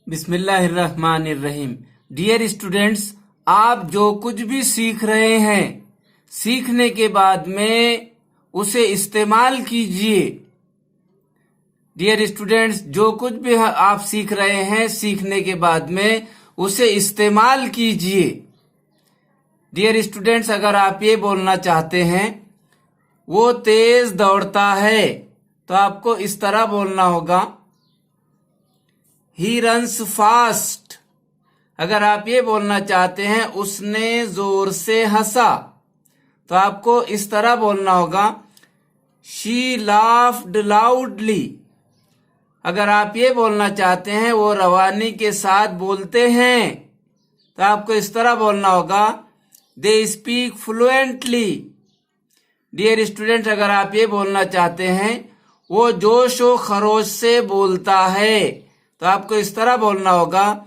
बिस्मिल्लाहिर्रहमानिर्रहीम। Dear students, आप जो कुछ भी सीख रहे हैं, सीखने के बाद में उसे इस्तेमाल कीजिए। डियर स्टूडेंट्स, जो कुछ भी आप सीख रहे हैं, सीखने के बाद में उसे इस्तेमाल कीजिए। डियर स्टूडेंट्स, अगर आप ये बोलना चाहते हैं वो तेज दौड़ता है, तो आपको इस तरह बोलना होगा, ही रन्स फास्ट। अगर आप ये बोलना चाहते हैं उसने जोर से हंसा, तो आपको इस तरह बोलना होगा, शी लाफ्ड लाउडली। अगर आप ये बोलना चाहते हैं वो रवानी के साथ बोलते हैं, तो आपको इस तरह बोलना होगा, they speak fluently. Dear student, अगर आप ये बोलना चाहते हैं वो जोश व खरोश से बोलता है, तो आपको इस तरह बोलना होगा,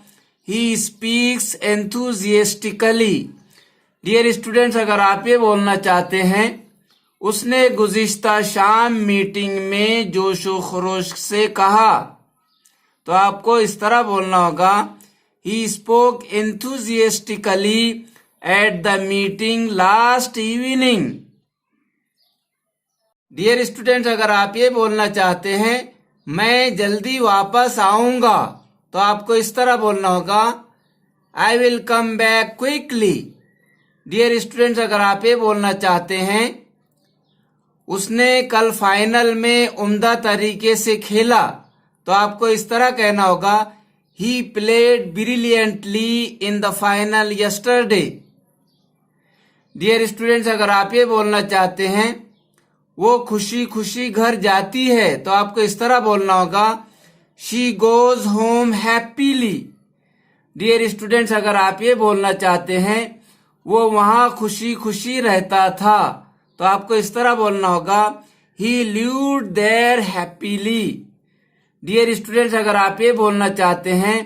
he speaks enthusiastically. Dear students, अगर आप ये बोलना चाहते हैं उसने गुज़िश्ता शाम मीटिंग में जोशो खरोश से कहा, तो आपको इस तरह बोलना होगा, he spoke enthusiastically at the meeting last evening. Dear students, अगर आप ये बोलना चाहते हैं मैं जल्दी वापस आऊंगा, तो आपको इस तरह बोलना होगा, I will come back quickly. Dear students, अगर आप ये बोलना चाहते हैं उसने कल फाइनल में उम्दा तरीके से खेला, तो आपको इस तरह कहना होगा, he played brilliantly in the final yesterday. Dear students, अगर आप ये बोलना चाहते हैं वो खुशी खुशी घर जाती है, तो आपको इस तरह बोलना होगा, she goes home happily. Dear students, अगर आप ये बोलना चाहते हैं वो वहां खुशी खुशी रहता था, तो आपको इस तरह बोलना होगा, he lived there happily. Dear students, अगर आप ये बोलना चाहते हैं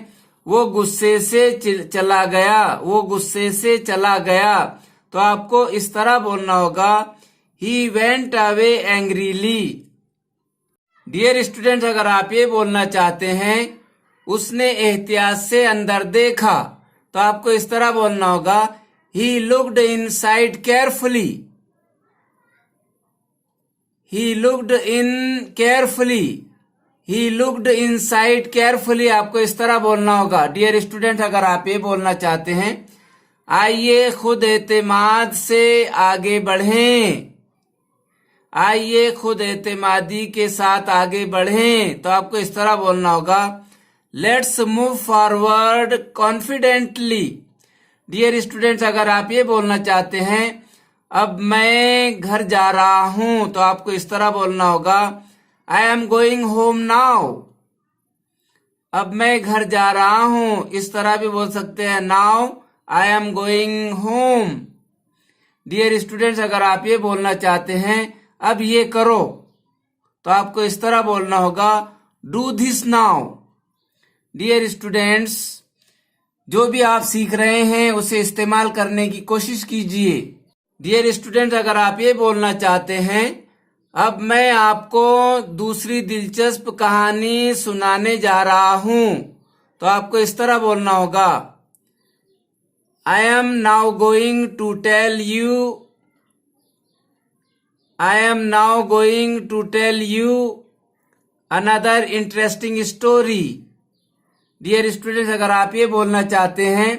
वो गुस्से से चला गया, वो गुस्से से चला गया, तो आपको इस तरह बोलना होगा, he went away angrily. Dear students, अगर आप ये बोलना चाहते हैं उसने एहतियात से अंदर देखा, तो आपको इस तरह बोलना होगा, he looked inside carefully. He looked in carefully, he looked inside carefully, आपको इस तरह बोलना होगा। डियर स्टूडेंट, अगर आप ये बोलना चाहते हैं आइए खुद एतमाद से आगे बढ़ें, आइए खुद एतमादी के साथ आगे बढ़ें, तो आपको इस तरह बोलना होगा, let's move forward confidently. Dear students, अगर आप ये बोलना चाहते हैं अब मैं घर जा रहा हूं, तो आपको इस तरह बोलना होगा, I am going home now. अब मैं घर जा रहा हूं, इस तरह भी बोल सकते हैं, now I am going home. Dear students, अगर आप ये बोलना चाहते हैं अब ये करो, तो आपको इस तरह बोलना होगा, do this now. Dear students, जो भी आप सीख रहे हैं उसे इस्तेमाल करने की कोशिश कीजिए। डियर स्टूडेंट्स, अगर आप ये बोलना चाहते हैं अब मैं आपको दूसरी दिलचस्प कहानी सुनाने जा रहा हूं, तो आपको इस तरह बोलना होगा, I am now going to tell you, I am now going to tell you another interesting story. Dear students, अगर आप ये बोलना चाहते हैं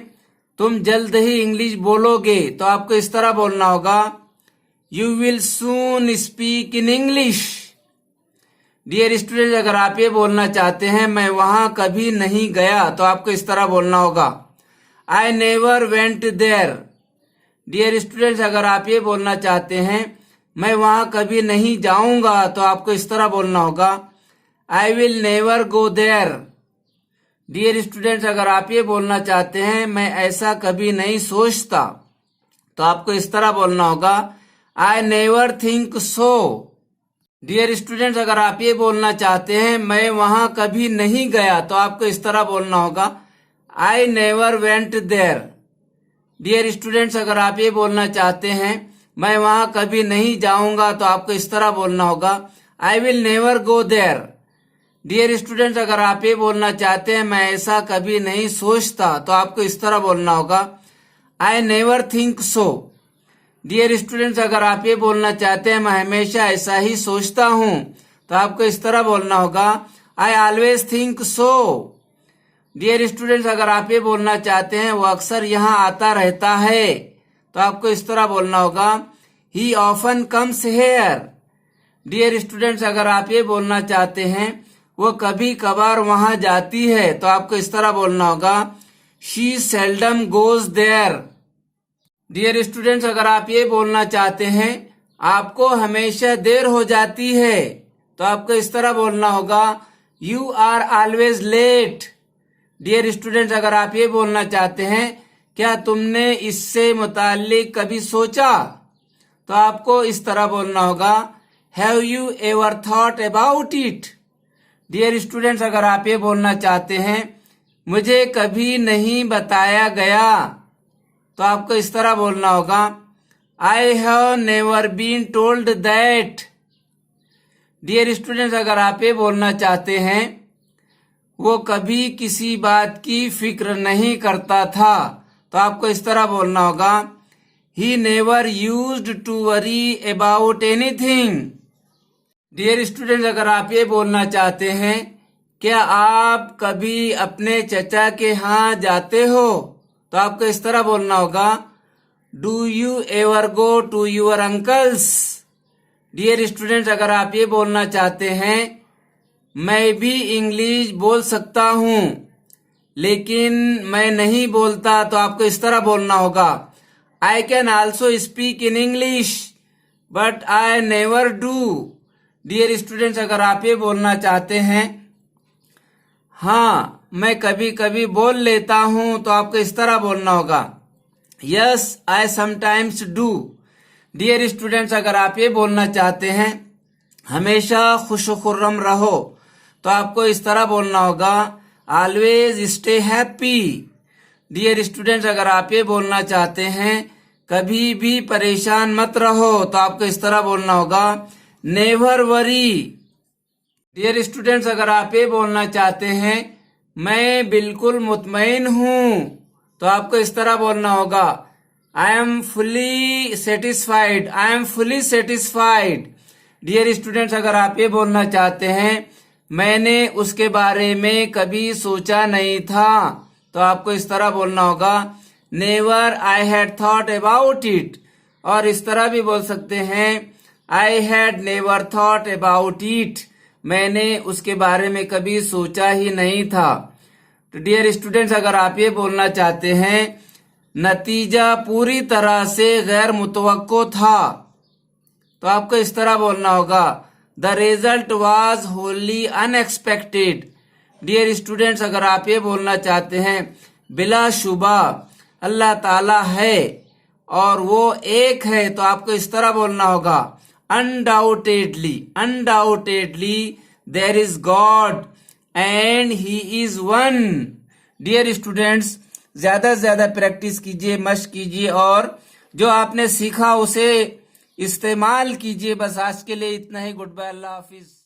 तुम जल्द ही इंग्लिश बोलोगे, तो आपको इस तरह बोलना होगा, you will soon speak in English. Dear students, अगर आप ये बोलना चाहते हैं मैं वहां कभी नहीं गया, तो आपको इस तरह बोलना होगा, I never went there. Dear students, अगर आप ये बोलना चाहते हैं मैं वहां कभी नहीं जाऊंगा, तो आपको इस तरह बोलना होगा, I will never go there. Dear students, अगर आप ये बोलना चाहते हैं मैं ऐसा कभी नहीं सोचता, तो आपको इस तरह बोलना होगा, I never think so. Dear students, अगर आप ये बोलना चाहते हैं मैं वहां कभी नहीं गया, तो आपको इस तरह बोलना होगा, I never went there. Dear students, अगर आप ये बोलना चाहते हैं मैं वहां कभी नहीं जाऊंगा, तो आपको इस तरह बोलना होगा, I will never go there. Dear students, अगर आप ये बोलना चाहते हैं मैं ऐसा कभी नहीं सोचता, तो आपको इस तरह बोलना होगा, I never think so. Dear students, अगर आप ये बोलना चाहते हैं मैं हमेशा ऐसा ही सोचता हूं, तो आपको इस तरह बोलना होगा, I always think so. Dear students, अगर आप ये बोलना चाहते हैं वो अक्सर यहाँ आता रहता है, तो आपको इस तरह बोलना होगा, he often comes here. Dear students, अगर आप ये बोलना चाहते हैं वो कभी कभार वहां जाती है, तो आपको इस तरह बोलना होगा, she seldom goes there. Dear students, अगर आप ये बोलना चाहते हैं आपको हमेशा देर हो जाती है, तो आपको इस तरह बोलना होगा, you are always late. Dear students, अगर आप ये बोलना चाहते हैं क्या तुमने इससे मुताल्लिक कभी सोचा, तो आपको इस तरह बोलना होगा, have you ever thought about it. Dear students, अगर आप ये बोलना चाहते हैं मुझे कभी नहीं बताया गया, तो आपको इस तरह बोलना होगा, I have never been told that. Dear students, अगर आप ये बोलना चाहते हैं वो कभी किसी बात की फिक्र नहीं करता था, तो आपको इस तरह बोलना होगा, he never used to worry about anything. Dear students, अगर आप ये बोलना चाहते हैं क्या आप कभी अपने चचा के यहाँ जाते हो, तो आपको इस तरह बोलना होगा, do you ever go to your uncles. Dear students, अगर आप ये बोलना चाहते हैं मैं भी इंग्लिश बोल सकता हूँ लेकिन मैं नहीं बोलता, तो आपको इस तरह बोलना होगा, I can also speak in English but I never do. Dear students, अगर आप ये बोलना चाहते हैं हाँ मैं कभी कभी बोल लेता हूं, तो आपको इस तरह बोलना होगा, yes I sometimes do. Dear students, अगर आप ये बोलना चाहते हैं हमेशा खुश खुर्रम रहो, तो आपको इस तरह बोलना होगा, always stay happy. Dear students, अगर आप ये बोलना चाहते हैं कभी भी परेशान मत रहो, तो आपको इस तरह बोलना होगा, नेवर वरी। डियर स्टूडेंट्स, अगर आप ये बोलना चाहते हैं मैं बिल्कुल मुतमईन हूं, तो आपको इस तरह बोलना होगा, I am fully satisfied, I am fully satisfied. Dear students, अगर आप ये बोलना चाहते हैं मैंने उसके बारे में कभी सोचा नहीं था, तो आपको इस तरह बोलना होगा, never I had thought about it. और इस तरह भी बोल सकते हैं, I had never thought about it, मैंने उसके बारे में कभी सोचा ही नहीं था। तो डियर स्टूडेंट्स, अगर आप ये बोलना चाहते हैं नतीजा पूरी तरह से गैर मुतवक्को था, तो आपको इस तरह बोलना होगा, the result was wholly unexpected. Dear students, अगर आप ये बोलना चाहते हैं बिलाशुबा अल्लाह ताला है और वो एक है, तो आपको इस तरह बोलना होगा, undoubtedly, undoubtedly there is God and he is one. Dear students, ज्यादा से ज्यादा प्रैक्टिस कीजिए, मश्क कीजिए और जो आपने सीखा उसे इस्तेमाल कीजिए। बस आज के लिए इतना ही। गुड बाय, अल्लाह हाफिज।